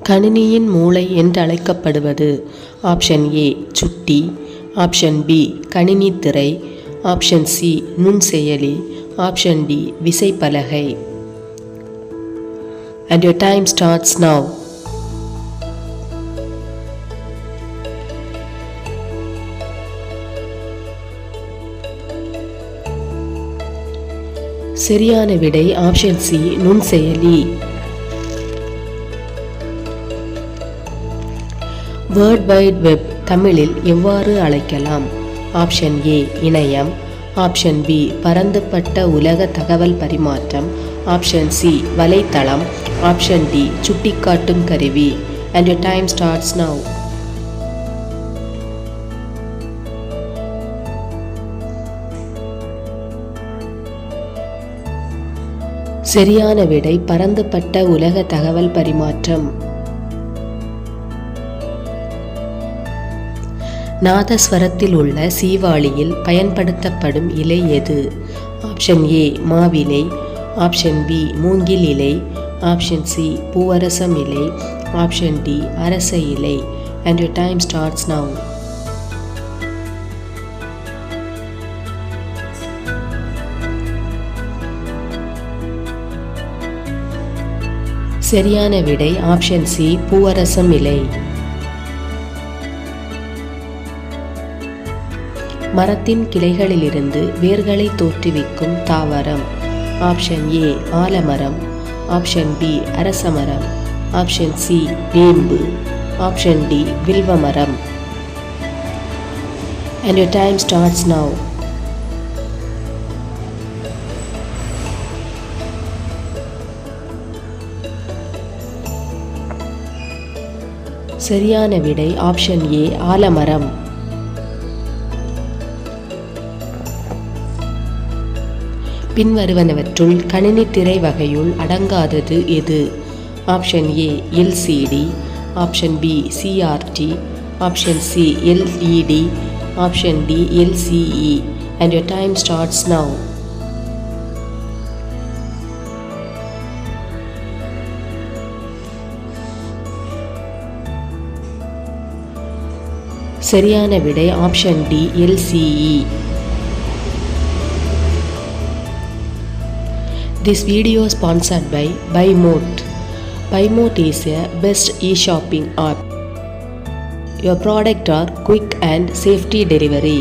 கணினியின் மூளை என்றழைக்கப்படுவது option A சுட்டி, ஆப்ஷன் பி கணினி திரை, ஆப்ஷன் சி நுண்செயலி, ஆப்ஷன் டி விசைப்பலகை. And your time starts now. சரியான விடை ஆப்ஷன் சி நுண்செயலி. வேர்ல்ட் வைட் வெப் தமிழில் எவ்வாறு அழைக்கலாம்? ஆப்ஷன் ஏ இணையம், ஆப்ஷன் பி பரந்துபட்ட உலக தகவல் பரிமாற்றம், ஆப்ஷன் சி வலைத்தளம், ஆப்ஷன் டி சுட்டிக்காட்டும் கருவி. And your time starts now. சரியான விடை பரந்துபட்ட உலக தகவல் பரிமாற்றம். நாதஸ்வரத்தில் உள்ள சீவாளியில் பயன்படுத்தப்படும் இலை எது? ஆப்ஷன் ஏ மாவிலை, ஆப்ஷன் பி மூங்கில் இலை, ஆப்ஷன் சி பூவரசம் இலை, ஆப்ஷன் டி அரச இலை. And your time starts now. சரியான விடை ஆப்ஷன் சி பூவரசம் இலை. மரத்தின் கிளைகளிலிருந்து வேர்களை தோற்றுவிக்கும் தாவரம். ஆப்ஷன் ஏ ஆலமரம், ஆப்ஷன் பி அரசமரம், ஆப்ஷன் சி வேம்பு, ஆப்ஷன் டி வில்வமரம். And your time starts now. சரியான விடை ஆப்ஷன் ஏ ஆலமரம். பின்வருவனவற்றுள் கணினி திரை வகையுள் அடங்காதது எது? Option A LCD, option B CRT, option C LED, option D LCE. And your time starts now. சரியான விடை option D LCE. This video is sponsored by BuyMote. BuyMote is a best e-shopping app. Your product are quick and safety delivery.